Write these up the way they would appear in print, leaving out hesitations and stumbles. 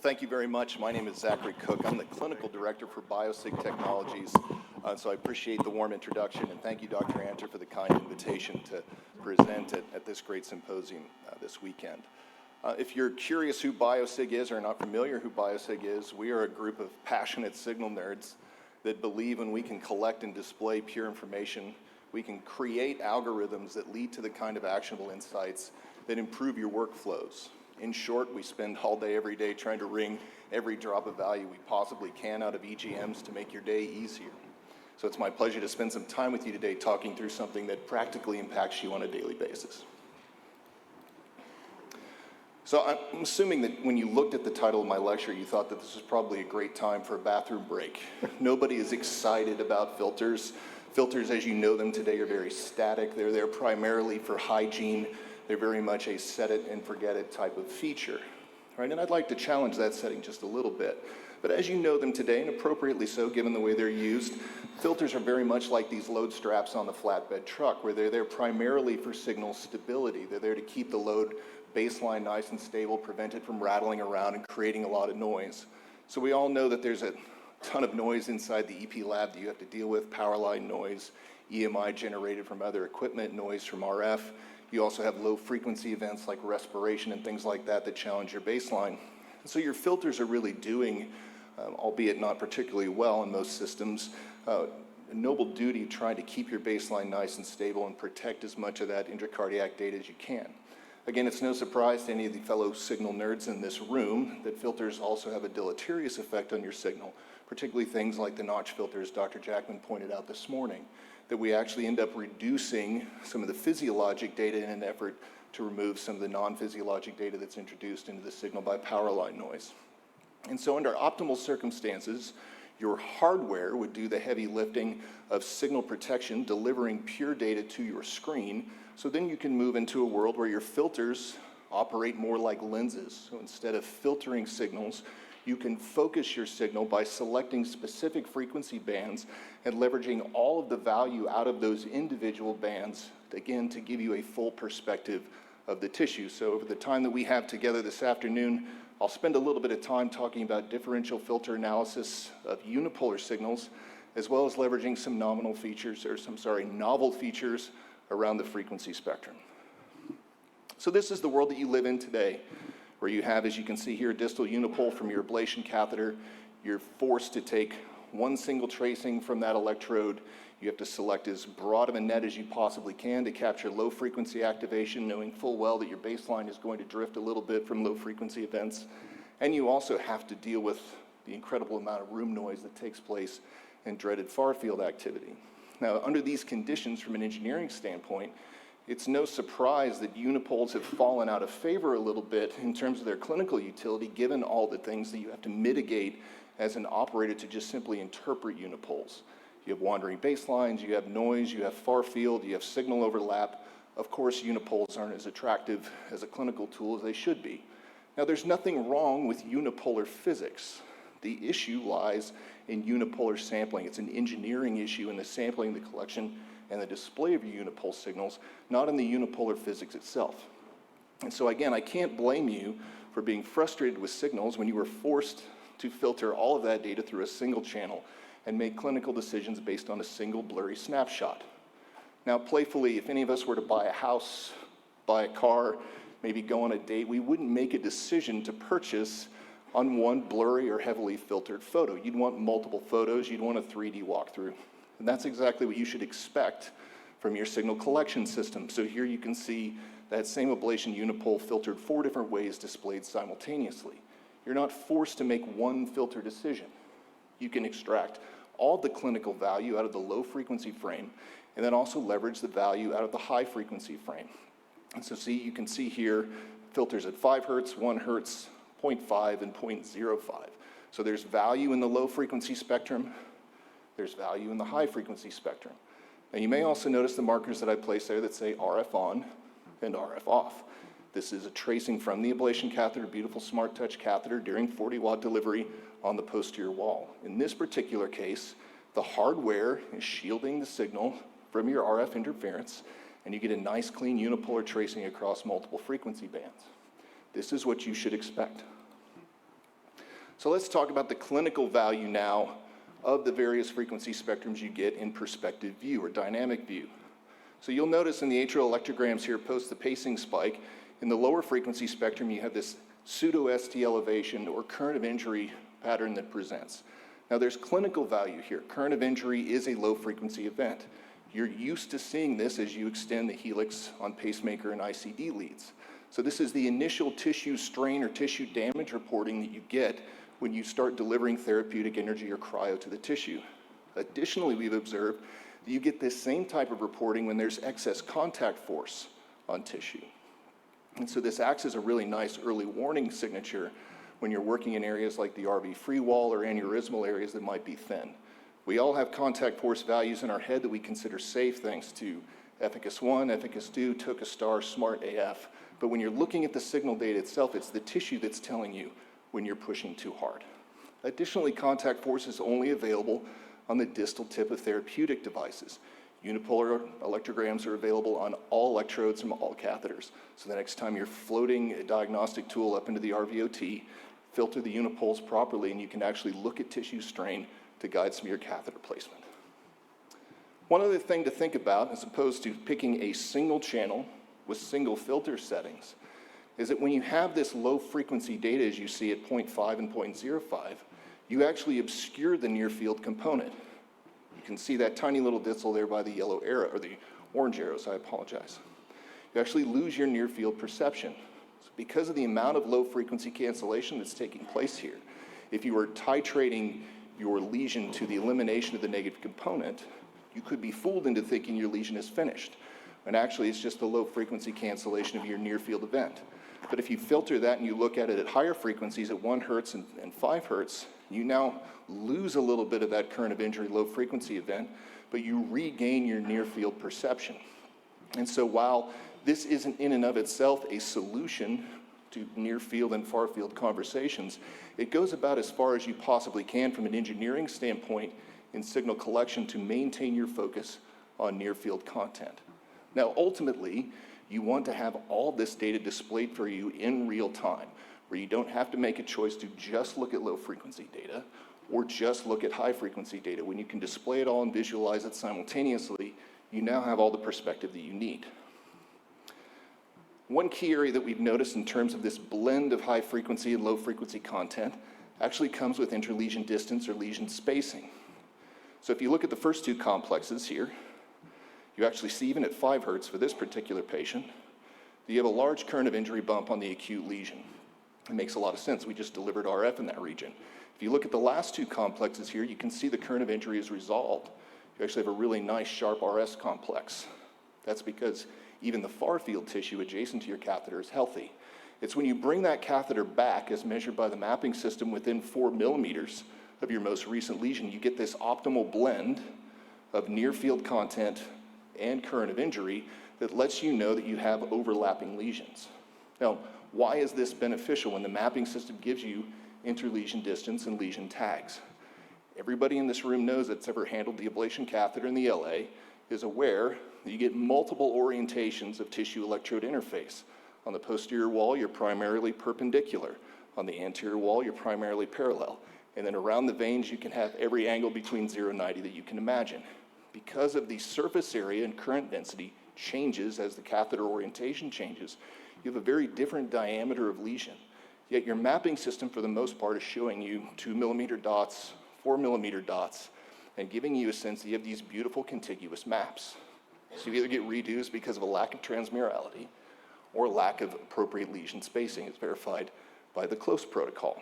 Thank you very much. My name is Zachary Koch. I'm the clinical director for BioSig Technologies. So I appreciate the warm introduction, and thank you, Dr. Anter, for the kind invitation to present at this great symposium this weekend. If you're curious who BioSig is or not familiar who BioSig is, we are a group of passionate signal nerds that believe when we can collect and display pure information, we can create algorithms that lead to the kind of actionable insights that improve your workflows. In short, we spend all day, every day trying to wring every drop of value we possibly can out of EGMs to make your day easier. So it's my pleasure to spend some time with you today talking through something that practically impacts you on a daily basis. So I'm assuming that when you looked at the title of my lecture, you thought that this was probably a great time for a bathroom break. Nobody is excited about filters. Filters, as you know them today, are very static. They're there primarily for hygiene. They're very much a set it and forget it type of feature, right? And I'd like to challenge that setting just a little bit. But as you know them today, and appropriately so given the way they're used, filters are very much like these load straps on the flatbed truck, where they're there primarily for signal stability. They're there to keep the load baseline nice and stable, prevent it from rattling around and creating a lot of noise. So we all know that there's a ton of noise inside the EP lab that you have to deal with: power line noise, EMI generated from other equipment, noise from RF. You also have low frequency events like respiration and things like that that challenge your baseline. So your filters are really doing, albeit not particularly well in most systems, a noble duty trying to keep your baseline nice and stable and protect as much of that intracardiac data as you can. Again, it's no surprise to any of the fellow signal nerds in this room that filters also have a deleterious effect on your signal, particularly things like the notch filters Dr. Jackman pointed out this morning, that we actually end up reducing some of the physiologic data in an effort to remove some of the non-physiologic data that's introduced into the signal by power line noise. And so under optimal circumstances, your hardware would do the heavy lifting of signal protection, delivering pure data to your screen. So then you can move into a world where your filters operate more like lenses. So instead of filtering signals, you can focus your signal by selecting specific frequency bands and leveraging all of the value out of those individual bands, again, to give you a full perspective of the tissue. So over the time that we have together this afternoon, I'll spend a little bit of time talking about differential filter analysis of unipolar signals, as well as leveraging some novel features around the frequency spectrum. So this is the world that you live in today, where you have, as you can see here, a distal unipole from your ablation catheter. You're forced to take one single tracing from that electrode. You have to select as broad of a net as you possibly can to capture low frequency activation, knowing full well that your baseline is going to drift a little bit from low frequency events. And you also have to deal with the incredible amount of room noise that takes place in dreaded far field activity. Now, under these conditions, from an engineering standpoint, it's no surprise that unipoles have fallen out of favor a little bit in terms of their clinical utility, given all the things that you have to mitigate as an operator to just simply interpret unipoles. You have wandering baselines, you have noise, you have far field, you have signal overlap. Of course, unipoles aren't as attractive as a clinical tool as they should be. Now, there's nothing wrong with unipolar physics. The issue lies in unipolar sampling. It's an engineering issue in the sampling, the collection, and the display of your unipole signals, not in the unipolar physics itself. And so again, I can't blame you for being frustrated with signals when you were forced to filter all of that data through a single channel and make clinical decisions based on a single blurry snapshot. Now, playfully, if any of us were to buy a house, buy a car, maybe go on a date, we wouldn't make a decision to purchase on one blurry or heavily filtered photo. You'd want multiple photos, you'd want a 3D walkthrough. And that's exactly what you should expect from your signal collection system. So here you can see that same ablation unipole filtered 4 different ways displayed simultaneously. You're not forced to make one filter decision. You can extract all the clinical value out of the low frequency frame and then also leverage the value out of the high frequency frame. And so you can see here filters at 5 hertz, 1 hertz, 0.5, and 0.05. So there's value in the low frequency spectrum. There's value in the high frequency spectrum. Now you may also notice the markers that I placed there that say RF on and RF off. This is a tracing from the ablation catheter, beautiful smart touch catheter during 40 watt delivery on the posterior wall. In this particular case, the hardware is shielding the signal from your RF interference, and you get a nice clean unipolar tracing across multiple frequency bands. This is what you should expect. So let's talk about the clinical value now of the various frequency spectrums you get in perspective view or dynamic view. So you'll notice in the atrial electrograms here post the pacing spike, in the lower frequency spectrum you have this pseudo-ST elevation or current of injury pattern that presents. Now there's clinical value here. Current of injury is a low frequency event. You're used to seeing this as you extend the helix on pacemaker and ICD leads. So this is the initial tissue strain or tissue damage reporting that you get when you start delivering therapeutic energy or cryo to the tissue. Additionally, we've observed that you get this same type of reporting when there's excess contact force on tissue. And so this acts as a really nice early warning signature when you're working in areas like the RV free wall or aneurysmal areas that might be thin. We all have contact force values in our head that we consider safe thanks to Efficacy 1, Efficacy 2, Took a Star, Smart AF. But when you're looking at the signal data itself, it's the tissue that's telling you when you're pushing too hard. Additionally, contact force is only available on the distal tip of therapeutic devices. Unipolar electrograms are available on all electrodes from all catheters. So the next time you're floating a diagnostic tool up into the RVOT, filter the unipoles properly and you can actually look at tissue strain to guide some of your catheter placement. One other thing to think about, as opposed to picking a single channel with single filter settings, is that when you have this low frequency data as you see at 0.5 and 0.05, you actually obscure the near field component. You can see that tiny little distal there by the yellow arrow, or the orange arrows, I apologize. You actually lose your near field perception. So because of the amount of low frequency cancellation that's taking place here, if you were titrating your lesion to the elimination of the negative component, you could be fooled into thinking your lesion is finished. And actually it's just the low frequency cancellation of your near field event. But if you filter that and you look at it at higher frequencies at 1 hertz and 5 hertz, you now lose a little bit of that current of injury low frequency event, but you regain your near field perception. And so while this isn't in and of itself a solution to near field and far field conversations, it goes about as far as you possibly can from an engineering standpoint in signal collection to maintain your focus on near field content. Now ultimately, you want to have all this data displayed for you in real time, where you don't have to make a choice to just look at low frequency data or just look at high frequency data. When you can display it all and visualize it simultaneously, you now have all the perspective that you need. One key area that we've noticed in terms of this blend of high frequency and low frequency content actually comes with interlesion distance or lesion spacing. So if you look at the first two complexes here, you actually see even at 5 hertz for this particular patient, you have a large current of injury bump on the acute lesion. It makes a lot of sense. We just delivered RF in that region. If you look at the last two complexes here, you can see the current of injury is resolved. You actually have a really nice sharp RS complex. That's because even the far field tissue adjacent to your catheter is healthy. It's when you bring that catheter back as measured by the mapping system within 4 millimeters of your most recent lesion, you get this optimal blend of near field content and current of injury that lets you know that you have overlapping lesions. Now, why is this beneficial when the mapping system gives you interlesion distance and lesion tags? Everybody in this room knows that's ever handled the ablation catheter in the LA is aware that you get multiple orientations of tissue electrode interface. On the posterior wall, you're primarily perpendicular. On the anterior wall, you're primarily parallel. And then around the veins, you can have every angle between 0 and 90 that you can imagine. Because of the surface area and current density changes as the catheter orientation changes, you have a very different diameter of lesion. Yet your mapping system, for the most part, is showing you 2 millimeter dots, 4 millimeter dots, and giving you a sense that you have these beautiful contiguous maps. So you either get redos because of a lack of transmurality or lack of appropriate lesion spacing, as verified by the close protocol.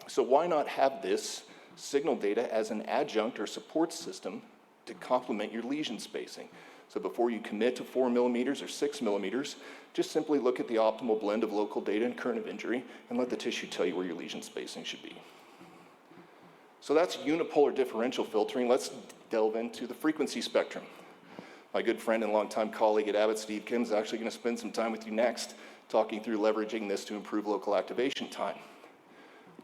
So why not have this signal data as an adjunct or support system to complement your lesion spacing? So before you commit to 4 millimeters or 6 millimeters, just simply look at the optimal blend of local data and current of injury and let the tissue tell you where your lesion spacing should be. So that's unipolar differential filtering. Let's delve into the frequency spectrum. My good friend and longtime colleague at Abbott, Steve Kim, is actually going to spend some time with you next talking through leveraging this to improve local activation time.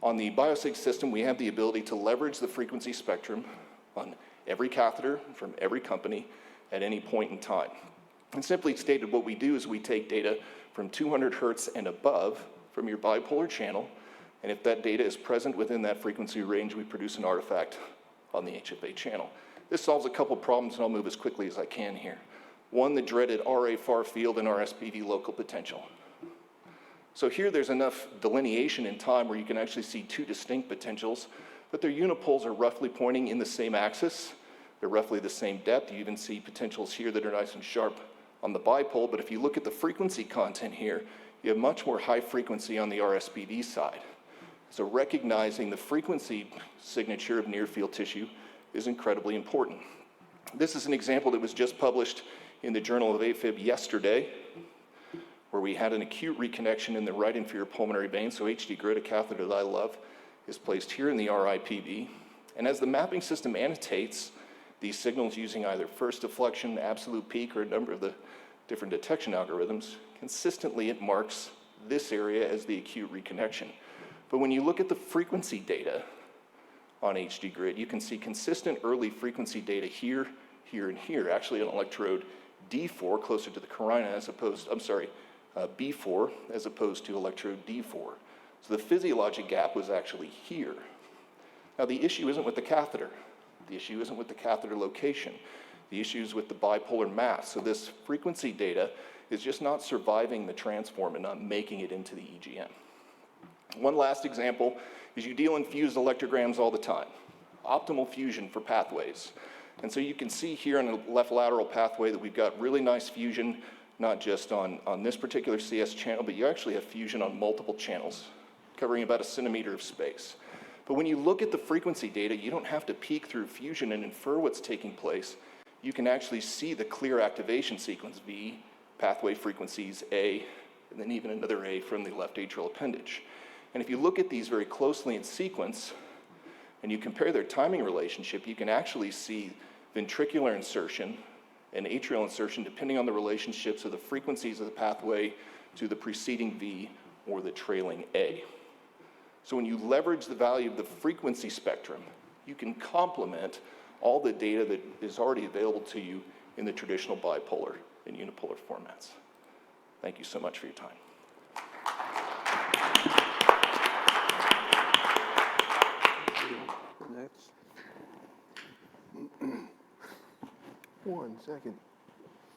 On the BioSig system, we have the ability to leverage the frequency spectrum on every catheter from every company at any point in time. And simply stated, what we do is we take data from 200 hertz and above from your bipolar channel And if that data is present within that frequency range, we produce an artifact on the HFA channel. This solves a couple problems, and I'll move as quickly as I can here. One, the dreaded RA far field and RSPD local potential. So here there's enough delineation in time where you can actually see two distinct potentials, but their unipoles are roughly pointing in the same axis. They're roughly the same depth. You even see potentials here that are nice and sharp on the bipole, but if you look at the frequency content here, you have much more high frequency on the RSPD side. So recognizing the frequency signature of near field tissue is incredibly important. This is an example that was just published in the Journal of AFib yesterday, where we had an acute reconnection in the right inferior pulmonary vein. So HD grid, a catheter that I love, is placed here in the RIPV. And as the mapping system annotates these signals using either first deflection, absolute peak, or a number of the different detection algorithms, consistently it marks this area as the acute reconnection. But when you look at the frequency data on HD grid, you can see consistent early frequency data here, here, and here, actually on electrode D4 closer to the carina as opposed, B4 as opposed to electrode D4. So the physiologic gap was actually here. Now the issue isn't with the catheter. The issue isn't with the catheter location. The issue is with the bipolar mass. So this frequency data is just not surviving the transform and not making it into the EGM. One last example is you deal in fused electrograms all the time. Optimal fusion for pathways. And so you can see here on the left lateral pathway that we've got really nice fusion, not just on this particular CS channel, but you actually have fusion on multiple channels, covering about 1 centimeter of space. But when you look at the frequency data, you don't have to peek through fusion and infer what's taking place. You can actually see the clear activation sequence, V, pathway frequencies A, and then even another A from the left atrial appendage. And if you look at these very closely in sequence, and you compare their timing relationship, you can actually see ventricular insertion and atrial insertion depending on the relationships of the frequencies of the pathway to the preceding V or the trailing A. So when you leverage the value of the frequency spectrum, you can complement all the data that is already available to you in the traditional bipolar and unipolar formats. Thank you so much for your time. Next. 1 second.